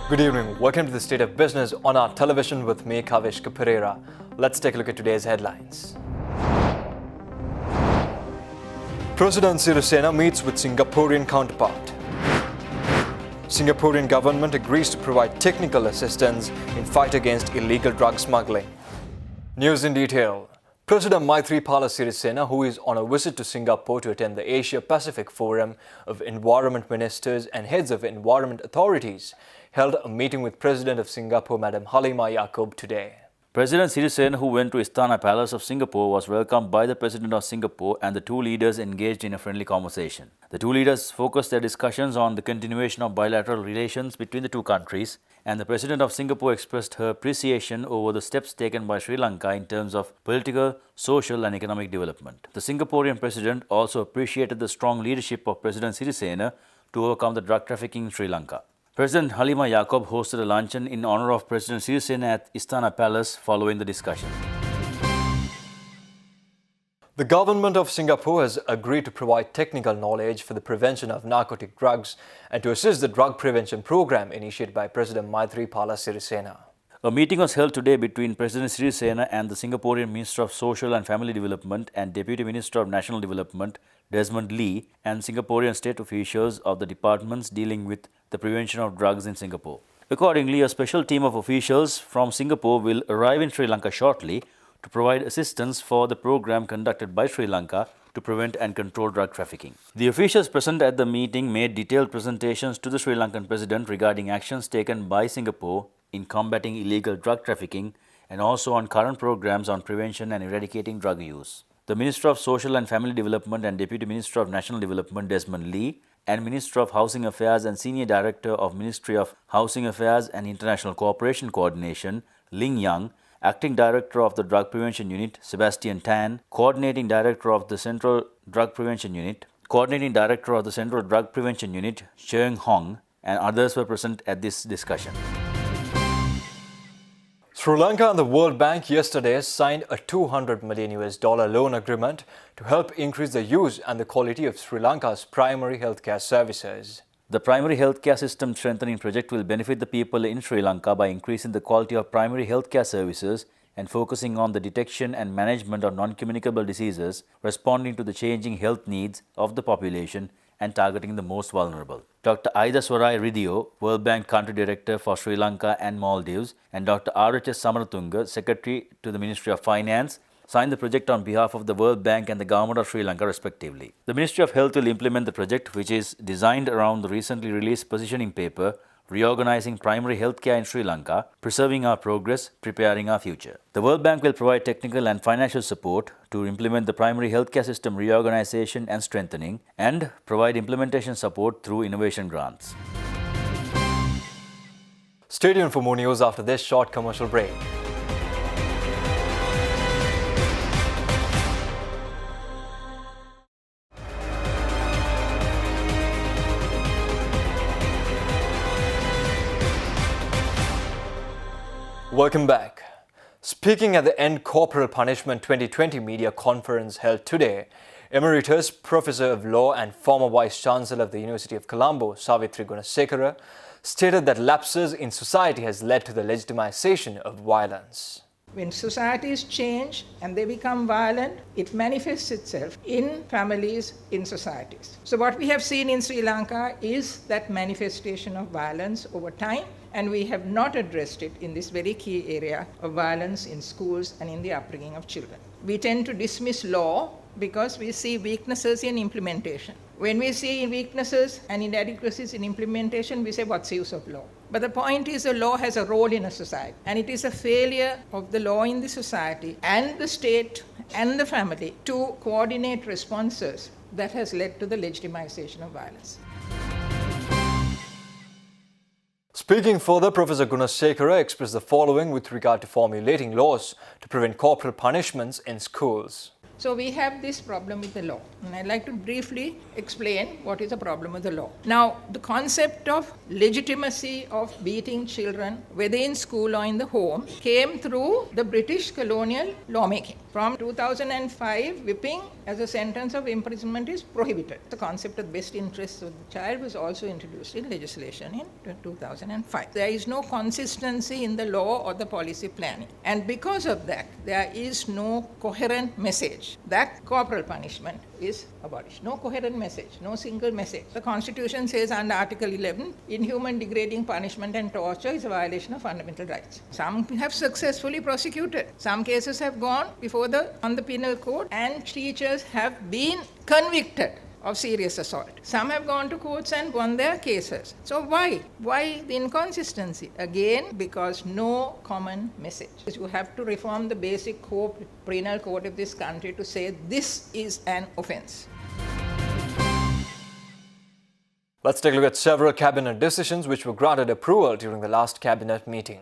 Good evening. Welcome to the State of Business on our television with me, Kavishka Pereira. Let's take a look at today's headlines. President Sirisena meets with Singaporean counterpart. Singaporean government agrees to provide technical assistance in fight against illegal drug smuggling. News in detail. President Maithripala Sirisena, who is on a visit to Singapore to attend the Asia-Pacific Forum of Environment Ministers and Heads of Environment Authorities, held a meeting with President of Singapore, Madam Halimah Yacob, today. President Sirisena, who went to Istana Palace of Singapore, was welcomed by the President of Singapore, and the two leaders engaged in a friendly conversation. The two leaders focused their discussions on the continuation of bilateral relations between the two countries, and the President of Singapore expressed her appreciation over the steps taken by Sri Lanka in terms of political, social and economic development. The Singaporean President also appreciated the strong leadership of President Sirisena to overcome the drug trafficking in Sri Lanka. President Halimah Yacob hosted a luncheon in honor of President Sirisena at Istana Palace following the discussion. The government of Singapore has agreed to provide technical knowledge for the prevention of narcotic drugs and to assist the drug prevention program initiated by President Maithripala Sirisena. A meeting was held today between President Sirisena and the Singaporean Minister of Social and Family Development and Deputy Minister of National Development, Desmond Lee, and Singaporean state officials of the departments dealing with the prevention of drugs in Singapore. Accordingly, a special team of officials from Singapore will arrive in Sri Lanka shortly to provide assistance for the program conducted by Sri Lanka to prevent and control drug trafficking. The officials present at the meeting made detailed presentations to the Sri Lankan President regarding actions taken by Singapore in combating illegal drug trafficking and also on current programs on prevention and eradicating drug use. The Minister of Social and Family Development and Deputy Minister of National Development, Desmond Lee, and Minister of Housing Affairs and Senior Director of Ministry of Housing Affairs and International Cooperation Coordination, Ling Yang, Acting Director of the Drug Prevention Unit, Sebastian Tan, Coordinating Director of the Central Drug Prevention Unit, Cheung Hong, and others were present at this discussion. Sri Lanka and the World Bank yesterday signed a $200 million loan agreement to help increase the use and the quality of Sri Lanka's primary healthcare services. The primary healthcare system strengthening project will benefit the people in Sri Lanka by increasing the quality of primary healthcare services and focusing on the detection and management of non-communicable diseases, responding to the changing health needs of the population and targeting the most vulnerable. Dr. Aida Swarai Ridio, World Bank Country Director for Sri Lanka and Maldives, and Dr. R.H.S. Samaratunga, Secretary to the Ministry of Finance, signed the project on behalf of the World Bank and the Government of Sri Lanka respectively. The Ministry of Health will implement the project, which is designed around the recently released positioning paper, Reorganizing Primary Healthcare in Sri Lanka, Preserving Our Progress, Preparing Our Future. The World Bank will provide technical and financial support to implement the primary healthcare system reorganization and strengthening and provide implementation support through innovation grants. Stay tuned for more news after this short commercial break. Welcome back. Speaking at the End Corporal Punishment 2020 media conference held today, Emeritus Professor of Law and former Vice Chancellor of the University of Colombo, Savitri Gunasekara, stated that lapses in society has led to the legitimization of violence. When societies change and they become violent, it manifests itself in families, in societies. So what we have seen in Sri Lanka is that manifestation of violence over time, and we have not addressed it in this very key area of violence in schools and in the upbringing of children. We tend to dismiss law because we see weaknesses in implementation. When we see weaknesses and inadequacies in implementation, we say, what's the use of law? But the point is, the law has a role in a society, and it is a failure of the law in the society and the state and the family to coordinate responses that has led to the legitimization of violence. Speaking further, Professor Gunasekara expressed the following with regard to formulating laws to prevent corporal punishments in schools. So we have this problem with the law, and I'd like to briefly explain what is the problem with the law. Now, the concept of legitimacy of beating children, whether in school or in the home, came through the British colonial lawmaking. From 2005, whipping as a sentence of imprisonment is prohibited. The concept of best interests of the child was also introduced in legislation in 2005. There is no consistency in the law or the policy planning. And because of that, there is no coherent message that corporal punishment is abolished. No coherent message, no single message. The Constitution says under Article 11, inhuman, degrading punishment and torture is a violation of fundamental rights. Some have successfully prosecuted. Some cases have gone before on the penal code, and teachers have been convicted of serious assault. Some have gone to courts and won their cases. So why? Why the inconsistency? Again, because no common message. You have to reform the basic penal code of this country to say this is an offence. Let's take a look at several cabinet decisions which were granted approval during the last cabinet meeting.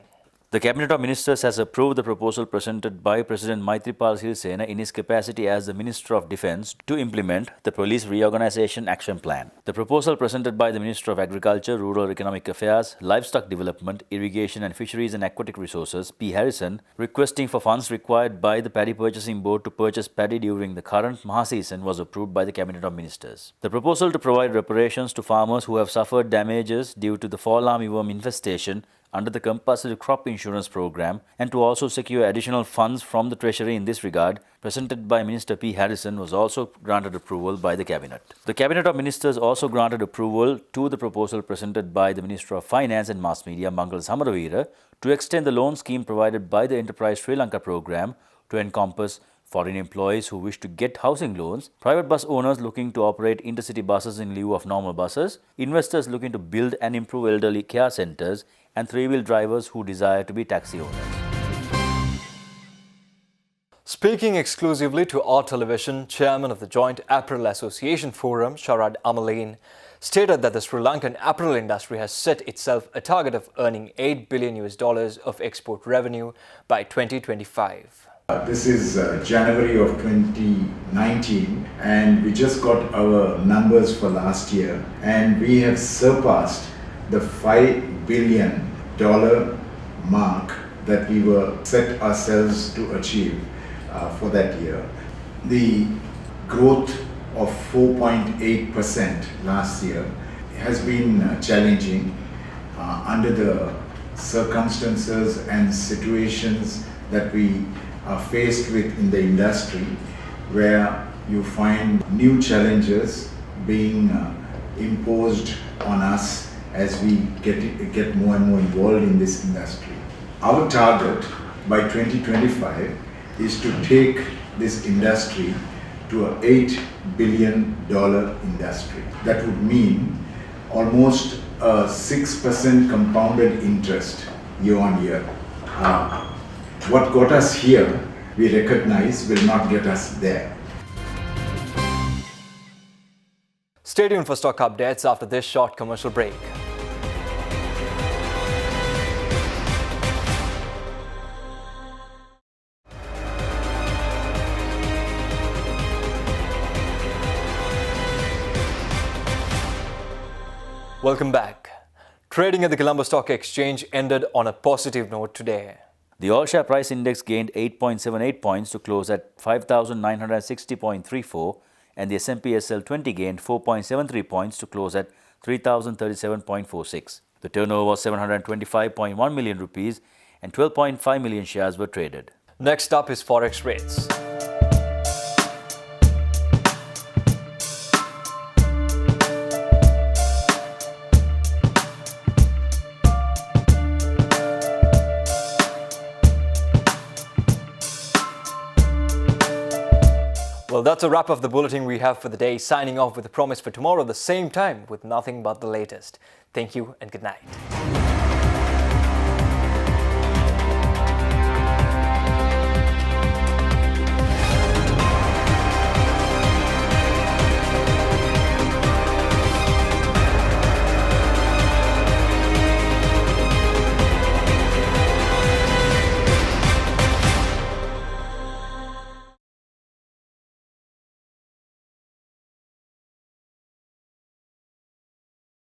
The Cabinet of Ministers has approved the proposal presented by President Maithripala Sirisena in his capacity as the Minister of Defence to implement the Police Reorganisation Action Plan. The proposal presented by the Minister of Agriculture, Rural Economic Affairs, Livestock Development, Irrigation and Fisheries and Aquatic Resources, P. Harrison, requesting for funds required by the Paddy Purchasing Board to purchase paddy during the current Maha season was approved by the Cabinet of Ministers. The proposal to provide reparations to farmers who have suffered damages due to the fall armyworm infestation under the compulsory crop insurance program and to also secure additional funds from the Treasury in this regard, presented by Minister P. Harrison, was also granted approval by the Cabinet. The Cabinet of Ministers also granted approval to the proposal presented by the Minister of Finance and Mass Media, Mangal Samaravira, to extend the loan scheme provided by the Enterprise Sri Lanka program to encompass foreign employees who wish to get housing loans, private bus owners looking to operate intercity buses in lieu of normal buses, investors looking to build and improve elderly care centres, and three-wheel drivers who desire to be taxi owners. Speaking exclusively to our television, Chairman of the Joint Apparel Association Forum, Sharad Amaleen, stated that the Sri Lankan apparel industry has set itself a target of earning $8 billion of export revenue by 2025. This is January of 2019, and we just got our numbers for last year, and we have surpassed the $5 billion mark that we were set ourselves to achieve for that year. The growth of 4.8% last year has been challenging under the circumstances and situations that we are faced with in the industry, where you find new challenges being imposed on us as we get more and more involved in this industry. Our target by 2025 is to take this industry to an $8 billion industry. That would mean almost a 6% compounded interest year on year. What got us here, we recognize, will not get us there. Stay tuned for stock updates after this short commercial break. Welcome back. Trading at the Colombo Stock Exchange ended on a positive note today. The all-share price index gained 8.78 points to close at 5,960.34, and the S&P SL 20 gained 4.73 points to close at 3,037.46. The turnover was 725.1 million rupees and 12.5 million shares were traded. Next up is Forex rates. Well, that's a wrap of the bulletin we have for the day. Signing off with a promise for tomorrow at the same time with nothing but the latest. Thank you and good night.